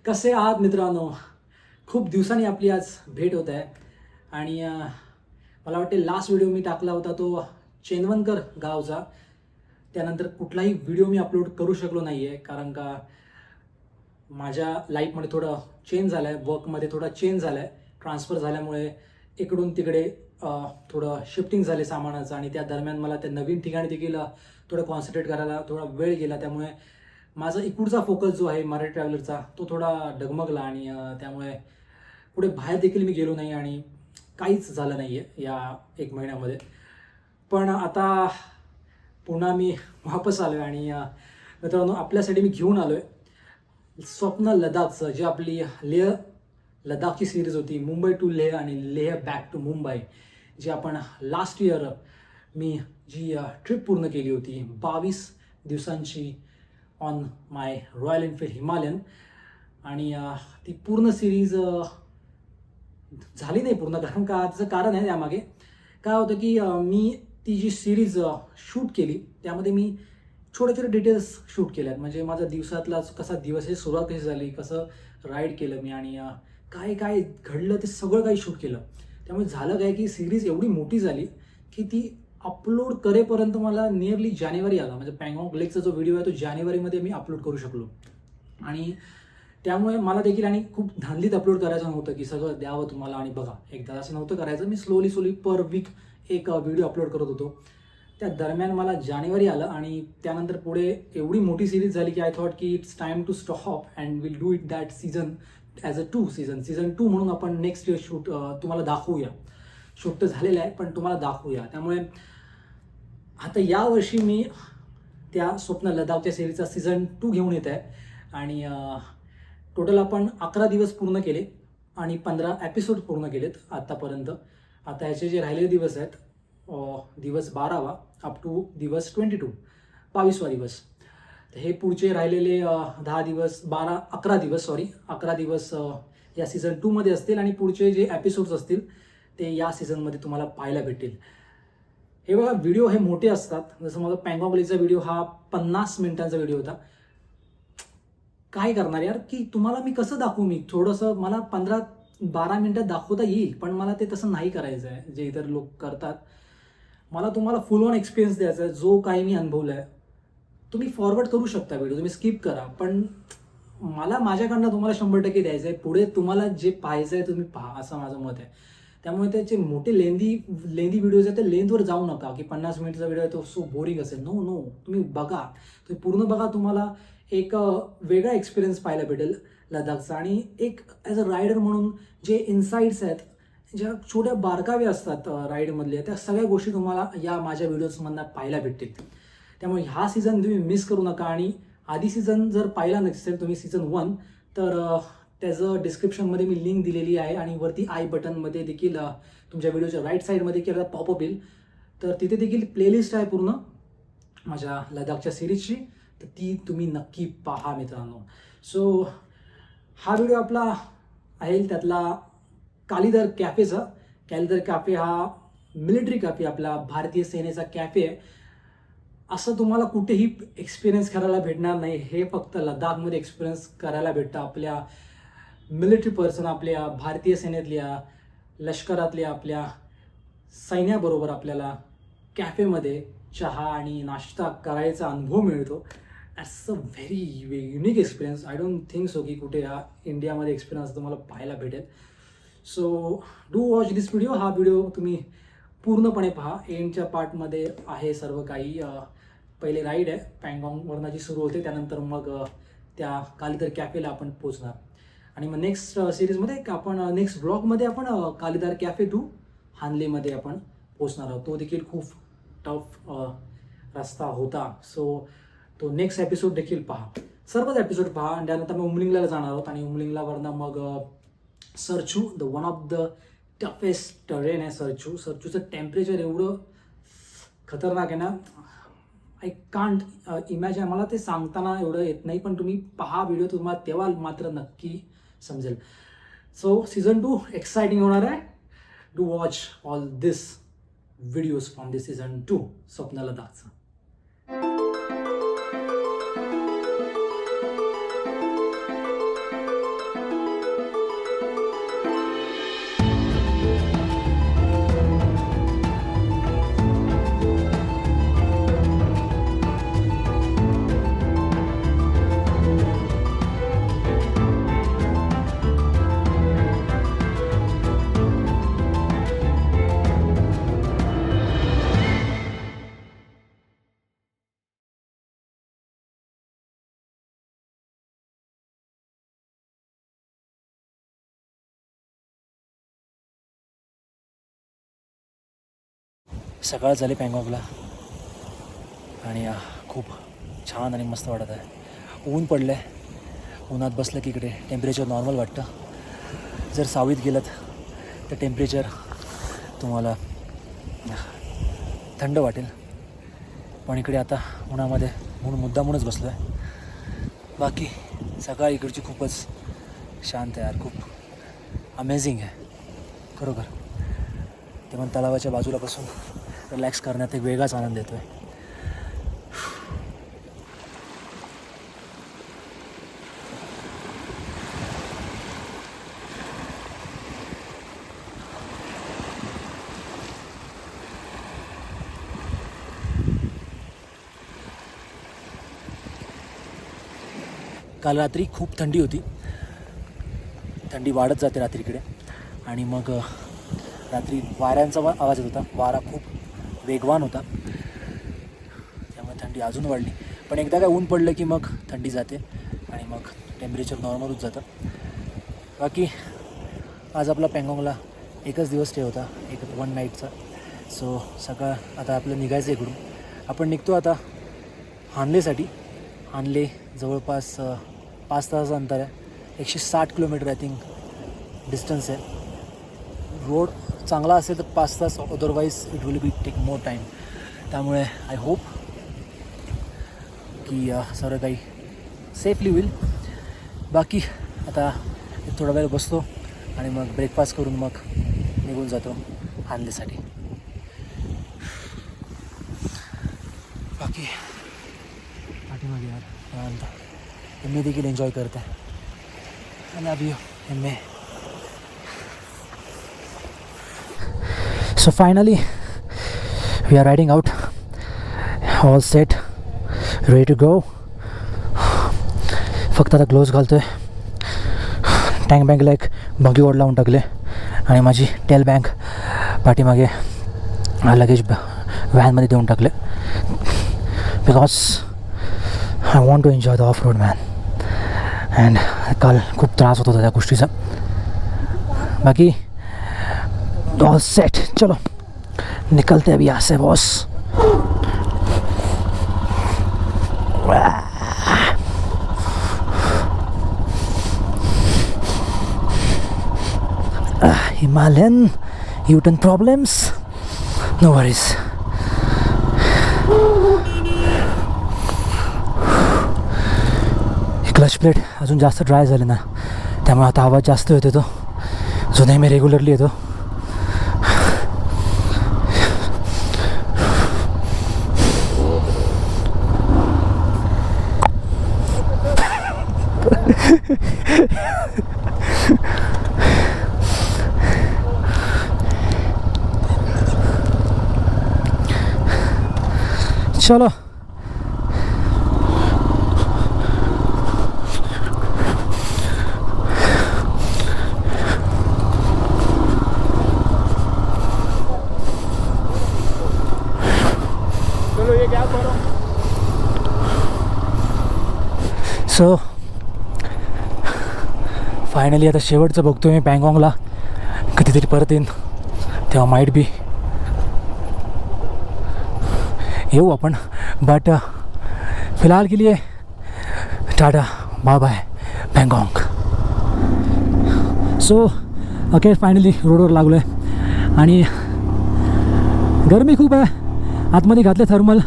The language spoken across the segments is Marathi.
कसे आहात मित्रांनो? खूप दिवसांनी आपली आज भेट होत आहे आणि मला वाटते लास्ट व्हिडिओ मी टाकला होता तो चेनवनकर गावचा. त्यानंतर कुठलाही व्हिडिओ मी अपलोड करू शकलो नाही आहे, कारण का माझ्या लाईफमध्ये थोडं चेंज झालं आहे, वर्कमध्ये थोडा चेंज झाला आहे. ट्रान्सफर झाल्यामुळे इकडून तिकडे थोडं शिफ्टिंग झाले सामानाचं, आणि त्या दरम्यान मला त्या नवीन ठिकाणी देखील थोडं कॉन्सन्ट्रेट करायला थोडा वेळ गेला. त्यामुळे माझा इकडचा फोकस जो आहे मराठी ट्रॅव्हलरचा तो थोडा डगमगला, आणि त्यामुळे पुढे बाहेर देखील मी गेलो नाही आणि काहीच झालं नाही आहे या 1 महिन्यामध्ये. पण आता पुन्हा मी वापस आलो आहे आणि मित्रांनो, आपल्यासाठी मी घेऊन आलो आहे स्वप्न लडाखचं, जी आपली लेह लडाखची सिरीज होती, मुंबई टू लेह आणि लेह बॅक टू मुंबई, जी आपण लास्ट इयर मी जी ट्रिप पूर्ण केली होती 22 दिवसांची on my royal Enfield Himalayan. आणि ती पूर्ण सिरीज झाली नाही पूर्ण, कारण का त्याचं कारण आहे त्यामागे. काय होतं की मी ती जी सिरीज शूट केली त्यामध्ये मी छोटे छोटे डिटेल्स शूट केल्यात. म्हणजे माझा दिवसातला कसा दिवसाची सुरुवात कशी झाली, कसं राईड केलं मी, आणि काय काय घडलं ते सगळं काही शूट केलं. त्यामुळे झालं काय की सिरीज एवढी मोठी झाली की ती अपलोड करेपर्यंत मला नियरली जानेवारी आला. म्हणजे पँगॉन्ग लेकचा जो व्हिडिओ आहे तो जानेवारीमध्ये मी अपलोड करू शकलो. आणि त्यामुळे मला देखील आणि खूप धांदलीत अपलोड करायचं नव्हतं की सगळं द्यावं तुम्हाला आणि बघा एकदा, असं नव्हतं करायचं. मी स्लोली पर वीक एक व्हिडिओ अपलोड करत होतो. त्या दरम्यान मला जानेवारी आलं आणि त्यानंतर पुढे एवढी मोठी सिरीज झाली की आय थॉट की it's time to stop and will do it that season as a 2 season 2 म्हणून आपण नेक्स्ट इयर शूट तुम्हाला दाखवूया. शूट तर झालेलं आहे पण तुम्हाला दाखवूया. त्यामुळे आता यावर्षी मी त्या स्वप्न लडाखच्या सिरीजचा सीझन 2 घेऊन येत आहे. आणि टोटल आपण 11 दिवस पूर्ण केले आणि 15 एपिसोड पूर्ण केलेत आत्तापर्यंत. आता ह्याचे जे राहिलेले दिवस आहेत, दिवस 12वा अप टू दिवस 22वा दिवस. तर हे पुढचे राहिलेले 10 दिवस 11 दिवस या सीझन 2 मध्ये असतील, आणि पुढचे जे एपिसोड्स असतील ते या सीझनमध्ये तुम्हाला पाहायला भेटतील. हे बघा, व्हिडिओ हे मोठे असतात. जसं माझा पँगॉन्ग लेकचा व्हिडिओ हा 50 मिनिटांचा व्हिडिओ होता. काय करणार यार, की तुम्हाला मी कसं दाखवू? मी थोडंसं मला 15-12 मिनिटात दाखवता येईल, पण मला ते तसं नाही करायचं आहे जे इतर लोक करतात. मला तुम्हाला फुल ऑन एक्सपिरियन्स द्यायचा आहे. जो काही मी अनुभवला आहे तुम्ही फॉरवर्ड करू शकता, व्हिडिओ तुम्ही स्किप करा, पण मला माझ्याकडनं तुम्हाला 100% द्यायचं आहे. पुढे तुम्हाला जे पाहायचं आहे तुम्ही पहा, असं माझं मत आहे. त्यामुळे त्याचे मोठे लेंदी व्हिडिओज आहेत, ते लेंथवर जाऊ नका की 50 मिनिटचा व्हिडिओ आहे तो सो बोरिंग असेल. नो, तुम्ही बघा, तुम्ही पूर्ण बघा. तुम्हाला एक वेगळा एक्सपिरियन्स पाहायला भेटेल लडाखचा. आणि एक ॲज अ रायडर म्हणून जे इन्साईट्स आहेत, ज्या छोट्या बारकावे असतात राईडमधले, त्या सगळ्या गोष्टी तुम्हाला या माझ्या व्हिडिओजमधनं पाहायला भेटतील. त्यामुळे हा सीझन तुम्ही मिस करू नका. आणि आधी सीझन जर पाहिला नसेल तुम्ही सीझन 1, तर त्याचं डिस्क्रिप्शनमध्ये मी लिंक दिलेली आहे, आणि वरती आय बटनमध्ये देखील तुमच्या व्हिडिओच्या राईट साईडमध्ये केलेला पॉपअप येईल. तर तिथे देखील प्लेलिस्ट आहे पूर्ण माझ्या लडाखच्या सिरीजची, तर ती तुम्ही नक्की पहा मित्रांनो. सो हा व्हिडिओ आपला आहे त्यातला कालीदर कॅफेचा. कालीदर कॅफे हा मिलिटरी कॅफे, आपला भारतीय सेनेचा कॅफे आहे. असं तुम्हाला कुठेही एक्सपिरियन्स करायला भेटणार नाही. हे फक्त लडाखमध्ये एक्सपिरियन्स करायला भेटतं. आपल्या मिलिटरी पर्सन, आपल्या भारतीय सेनेतल्या, लष्करातल्या आपल्या सैन्याबरोबर आपल्याला कॅफेमध्ये चहा आणि नाश्ता करायचा अनुभव मिळतो. That's a very unique experience. I don't think so की कुठे इंडियामध्ये एक्सपिरियन्स तुम्हाला पाहायला भेटेल. So do watch this video. हा व्हिडिओ तुम्ही पूर्णपणे पहा. एंडच्या पार्टमध्ये आहे सर्व काही. पहिले राईड आहे पँगॉन्गवरनं जी सुरू होते, त्यानंतर मग त्या कालीदर कॅफेला आपण पोचणार, आणि मग नेक्स्ट सिरीजमध्ये आपण नेक्स्ट ब्लॉगमध्ये आपण कालीदर कॅफे टू हानलेमध्ये आपण पोचणार आहोत. तो देखील खूप टफ रस्ता होता. सो तो नेक्स्ट एपिसोड देखील पहा, सर्वच एपिसोड पहा. आणि त्यानंतर मग उमलिंगला जाणार आहोत, आणि उमलिंगलावरनं मग Sarchu, the one of the toughest train आहे सरचूचं टेम्परेचर एवढं खतरनाक आहे ना, आय कांट इमॅजिन. मला ते सांगताना एवढं येत नाही, पण तुम्ही पहा व्हिडिओ, तुम्हाला तेव्हा मात्र नक्की समजेल. सो सीझन 2 एक्साइटिंग होणार आहे. Do watch all this videos from this season 2 स्वप्न लडाखचं. सकाळ झाली पँगॉंगला आणि खूप छान आणि मस्त वाटत आहे. ऊन पडलं आहे. उन्हात बसलं की इकडे टेम्परेचर नॉर्मल वाटतं. जर सावलीत गेलं तर टेम्परेचर तुम्हाला थंड वाटेल. पण इकडे आता उन्हामध्ये म्हणून मुद्दामूनच बसलो आहे. बाकी सकाळ इकडची खूपच शांत आहे यार. खूप अमेझिंग आहे खरोखर. ते पण तलावाच्या बाजूला बसून रिलॅक्स करण्यात एक वेगळाच आनंद येतो आहे. काल रात्री खूप थंडी होती. थंडी वाढत जाते रात्रीकडे आणि मग रात्री वाऱ्यांचा आवाज येत होता. वारा खूप वेगवान होता, त्यामुळे थंडी अजून वाढली. पण एकदा काय ऊन पडलं की मग थंडी जाते आणि मग टेम्परेचर नॉर्मल होत जातं. बाकी आज आपला पँगॉंगला एकच दिवस स्टे होता, एक 1 नाईटचा. सो सकाळ आता आपलं निघायचं इकडून. आपण निघतो आता हानलेसाठी. हानले जवळपास 5 तासाचं अंतर आहे. 160 किलोमीटर आय थिंक डिस्टन्स आहे. रोड चांगला असेल तर 5 तास, otherwise it will be take more time. त्यामुळे आय होप की सर्व काही सेफली होईल. बाकी आता थोडा वेळ बसतो आणि मग ब्रेकफास्ट करून मग निघून जातो हानलेसाठी. बाकी पाठीमागे यार मी देखील एन्जॉय करते. आणि अभी मी so finally we are riding out. All set, ready to go. फक्त आता ग्लोव्ज घालतो आहे. टँक बँकला एक बगी ओढ लावून टाकले आणि माझी टेल बँक पाठीमागे लगेज व्हॅनमध्ये देऊन टाकले. Because I want to enjoy the off road man. And काल खूप त्रास होत होता त्या गोष्टीचा. बाकी ऑल सेट. चलो निकलते अभी यहाँ से boss. Himalayan U-turn problems? No worries. Clutch plate अजून जास्त ड्राय झाले ना, त्यामुळे आता आवाज जास्त येतो तो, जो नेहमी रेग्युलरली येतो. चलो सो फायनली आता शेवटचं बघतो मी पँगॉंगला. कधीतरी परत येईन तेव्हा माईट बी येऊ आपण. बट फिलहाल के लिए टाटा bye bye Pangong. So okay finally रोडवर लागलो आहे आणि गरमी खूप आहे. आतमध्ये घातले थर्मल,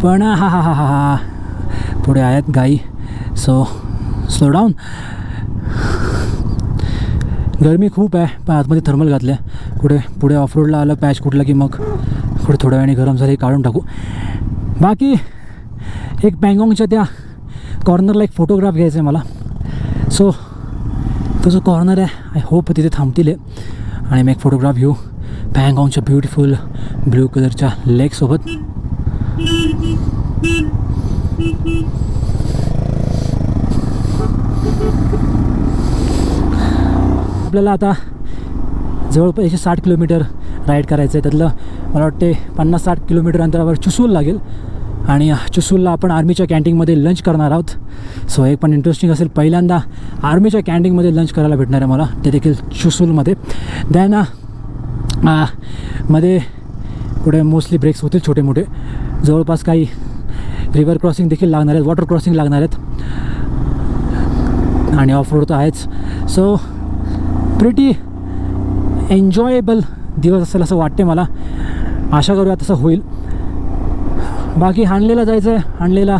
पण हा हा हा हा हा पुढे आहेत गाई. So slow down. गरमी खूप आहे पण आतमध्ये थर्मल घातले. पुढे ऑफरोडला आलं पॅच कुठला की मग पुढे थोड्या वेळाने गरम झाले काढून टाकू. बाकी एक पँगॉंगच्या त्या कॉर्नरला एक फोटोग्राफ घ्यायचा आहे मला. सो तो जो कॉर्नर आहे आय होप तिथे थांबतील आणि मी एक फोटोग्राफ घेऊ पँगॉंगच्या ब्युटिफुल ब्ल्यू कलरच्या लेकसोबत. आपल्याला आता जवळपास 160 किलोमीटर राईड करायचं आहे. त्यातलं मला वाटते 50-60 किलोमीटर अंतरावर चुसूल लागेल आणि चुसूलला आपण आर्मीच्या कॅन्टीनमध्ये लंच करणार आहोत. सो एक पण इंटरेस्टिंग असेल. पहिल्यांदा आर्मीच्या कॅन्टीनमध्ये लंच करायला भेटणार आहे मला, ते देखील चुसूलमध्ये. दॅन मध्ये पुढे मोस्टली ब्रेक्स होतील छोटे मोठे. जवळपास काही रिव्हर क्रॉसिंग देखील लागणार आहेत, वॉटर क्रॉसिंग लागणार आहेत आणि ऑफ रोड तर आहेच. सो प्रिटी एन्जॉयेबल दिवस असेल असं वाटते मला. आशा करूया तसं होईल. बाकी हानलेला जायचं आहे. हानलेला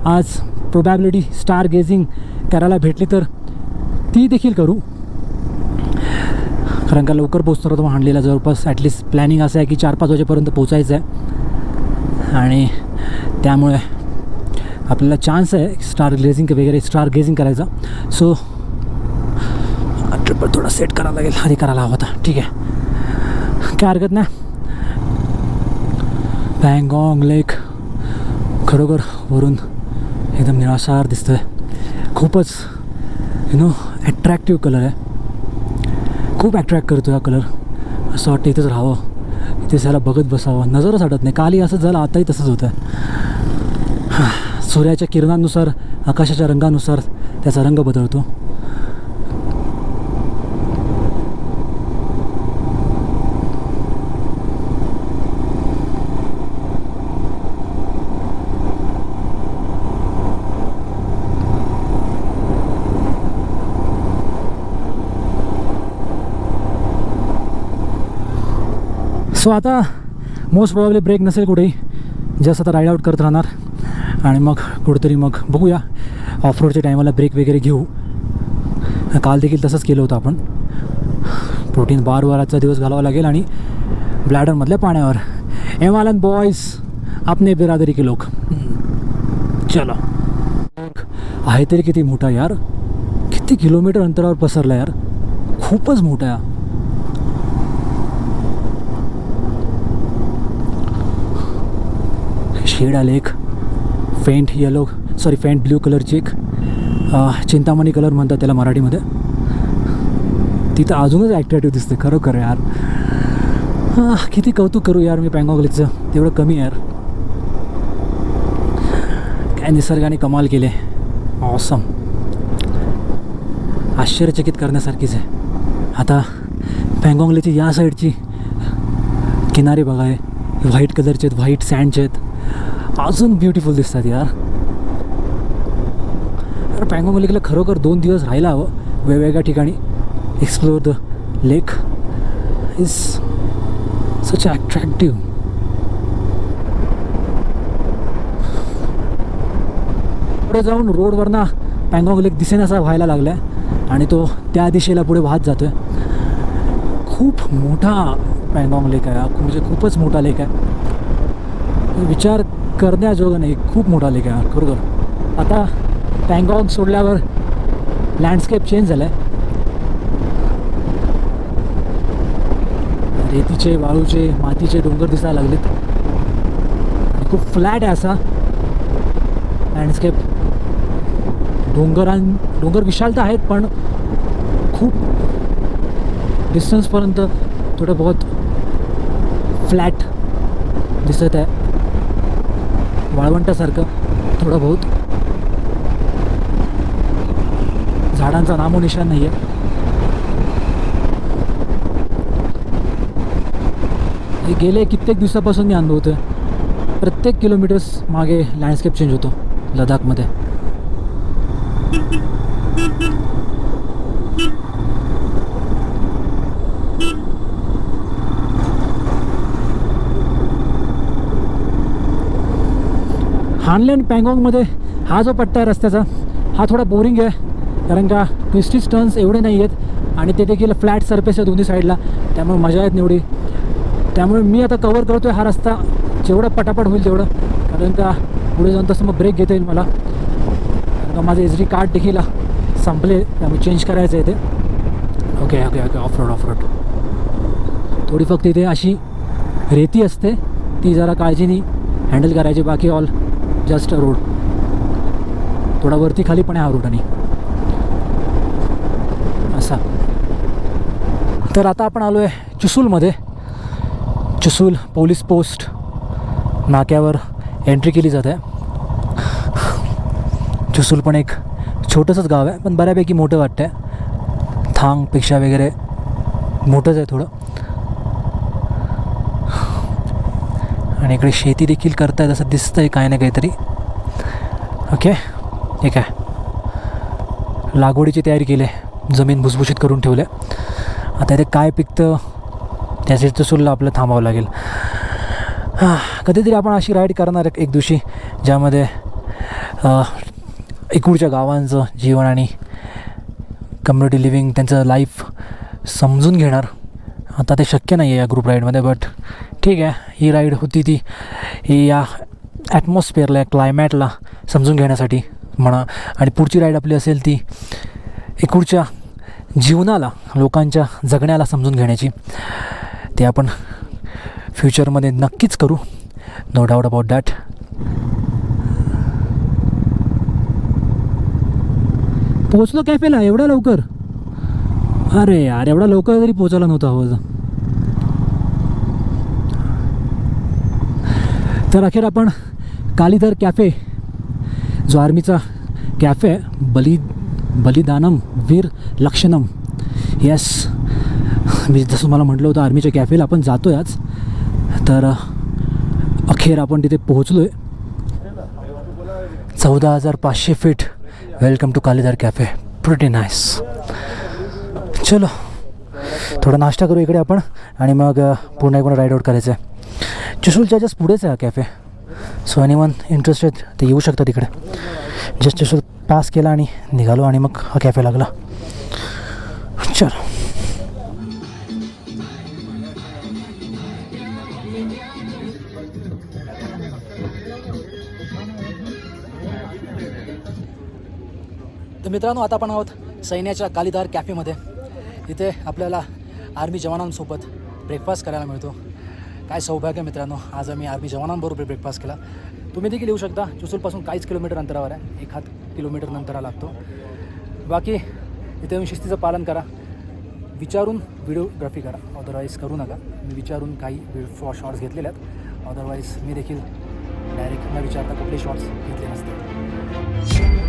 आज प्रोबॅबिलिटी स्टार गेझिंग करायला भेटली तर ती देखील करू, कारण का लवकर पोचणार होतो. हानलेला जवळपास ॲटलिस्ट प्लॅनिंग असं आहे की 4-5 वाजेपर्यंत पोचायचं आहे आणि त्यामुळे आपल्याला चान्स आहे स्टार गेझिंग करायचा. सो ट्रिपल थोडा सेट करायला लागेल, आधी करायला हवा होता. ठीक आहे, काय हरकत नाही. पँगॉंग लेक खरोखर वरून एकदम निराशार दिसतं आहे. खूपच ॲट्रॅक्टिव्ह कलर आहे, खूप ॲट्रॅक्ट करतो हा कलर. असं वाटतं इथंच राहावं, इथेच याला बघत बसावं, नजरच हटत नाही. कालही असंच झालं, आताही तसंच होतं आहे. सूर्याच्या किरणांनुसार, आकाशाच्या रंगानुसार त्याचा रंग बदलतो. सो आता मोस्ट प्रॉब्ली ब्रेक नसेल कुठेही, जस्ट आता राईड आउट करत राहणार आणि मग कुठेतरी मग बघूया ऑफ रोडच्या टायमाला ब्रेक वगैरे घेऊ. काल देखील तसंच केलं होतं आपण. प्रोटीन बारवर आजचा दिवस घालावा लागेल आणि ब्लॅडरमधल्या पाण्यावर. एमालन बॉयज आपने बिरादरी के लोक. चलो, आहे तरी किती मोठा यार, किती किलोमीटर अंतरावर पसरला यार, खूपच मोठा आहे. शेड लेक, फेंट ब्ल्यू कलरची एक चिंतामणी कलर म्हणतात त्याला मराठीमध्ये. तिथं अजूनच ॲट्रॅक्टिव्ह दिसते खरोखर यार. किती कौतुक करू यार मी पँगॉंग लेकचं, तेवढं कमी यार. काय निसर्गाने कमाल केले, ऑसम, आश्चर्यचकित करण्यासारखीच आहे. आता पँगॉंग लेकची या साईडची किनारे बघा आहे, व्हाईट कलरचे आहेत, व्हाईट सँडचे आहेत, अजून ब्युटिफुल दिसतात यार. तर पँगॉंग लेकला खरोखर 2 दिवस राहायला हवं, वेगवेगळ्या ठिकाणी explore the lake. Is such attractive. पुढे जाऊन रोडवरनं पँगॉंग लेक दिसेनासा व्हायला लागला आहे आणि तो त्या दिशेला पुढे वाहत जातो आहे. खूप मोठा पँगॉंग लेक आहे, म्हणजे खूपच मोठा लेक आहे, विचार करण्याजोगं नाही, खूप मोठा लेक आहे खरोखर. आता पँगॉंग सोडल्यावर लँडस्केप चेंज झाला आहे. रेतीचे, वाळूचे, मातीचे डोंगर दिसायला लागलेत. खूप फ्लॅट आहे असा लँडस्केप. डोंगर विशाल तर आहेत पण खूप डिस्टन्सपर्यंत थोडं बहुत फ्लॅट दिसत आहे, वाळवंटासारखं थोडं बहुत. झाडांचा नामोनिशाण नाही आहे. हे गेले कित्येक दिवसापासून मी अनुभवतो आहे. प्रत्येक किलोमीटर्स मागे लँडस्केप चेंज होतो लडाखमध्ये. हानले आणि पँगॉंगमध्ये हा जो पट्टा आहे रस्त्याचा, हा थोडा बोरिंग आहे, कारण का ट्विस्टिस टर्न्स एवढे नाही आहेत आणि ते देखील फ्लॅट सरफेस आहे दोन्ही साईडला, त्यामुळे मजा येत एवढी. त्यामुळे मी आता कवर करतो आहे हा रस्ता जेवढं पटापट होईल तेवढं, कारण का पुढे जाऊन तसं मग ब्रेक घेता येईल मला, कारण का माझं SD कार्ड देखील संपले, त्यामुळे चेंज करायचं आहे ते. Okay okay okay, of road. थोडी फक्त इथे अशी रेती असते, ती जरा काळजीने हँडल करायची, बाकी ऑल जस्ट रोड. थोडा वरती खाली पण आहे हा रोड आणि असा. तर आता आपण आलो आहे चुसूलमध्ये. चुसूल पोलीस पोस्ट नाक्यावर एंट्री केली जात आहे. चुसूल पण एक छोटंसंच गाव आहे, पण बऱ्यापैकी मोठं वाटतं आहे. थांगपेक्षा वगैरे मोठंच आहे थोडं. आणि इकडे शेती देखील करतायत असं दिसतंय काय ना काहीतरी. ओके, ठीक आहे. लागवडीची तयारी केली आहे, जमीन भुसभुशीत करून ठेवले. आता इथे काय पिकतं त्यासाठी तर सुद्धा आपलं थांबावं लागेल. कधीतरी आपण अशी राईड करणार एक दिवशी ज्यामध्ये इकडच्या गावांचं जीवन आणि कम्युनिटी लिव्हिंग त्यांचं लाईफ समजून घेणार. आता ते शक्य नाही आहे या ग्रुप राईडमध्ये, बट ठीक आहे. ही राईड होती ती ही या ॲटमॉस्फिअरला, या क्लायमॅटला समजून घेण्यासाठी म्हणा. आणि पुढची राईड आपली असेल ती इकडच्या जीवनाला, लोकांच्या जगण्याला समजून घेण्याची. ते आपण फ्युचरमध्ये नक्कीच करू, नो डाऊट अबाउट दॅट. पोचलो कॅफेला एवढा लवकर? अरे यार, एवढा लवकर तरी पोचायला नव्हता हवं. तर अखेर आपण कालीधर कॅफे, जो आर्मीचा कॅफे आहे, बलिदानम वीर लक्षणम, येस, मी जसं मला म्हटलं होतं आर्मीच्या कॅफेला आपण जातो आहे आज. तर अखेर आपण तिथे पोहोचलो आहे. 14,500 feet. Welcome to Kalidhar cafe, pretty nice. चलो थोडा नाश्ता करू इकडे आपण आणि मग पुन्हा एकूण राईड आउट करायचं आहे. चिशूलच्या जस्ट पुढेच आहे हा कॅफे. सो एनीवन इंटरेस्टेड ते येऊ शकतं तिकडे. जस्ट चिशूल पास केला आणि निघालो आणि मग हा कॅफे लागला. चलो. तर मित्रांनो, आता आपण आहोत सैन्याच्या कालीधार कॅफेमध्ये. इथे आपल्याला आर्मी जवानांसोबत ब्रेकफास्ट करायला मिळतो. काय सौभाग्य मित्रांनो, आज आम्ही आर्मी जवानांबरोबर ब्रेकफास्ट केला. तुम्ही देखील येऊ शकता. चिसूलपासून काहीच किलोमीटर अंतरावर आहे, 1 किलोमीटर नंतरा लागतो. बाकी इथे येऊन शिस्तीचं पालन करा, विचारून व्हिडिओग्राफी करा, अदरवाईज करू नका. मी विचारून काही शॉर्ट्स घेतलेले आहेत, अदरवाईज मी देखील डायरेक्ट न विचारता कुठले शॉर्ट्स घेतले नसते.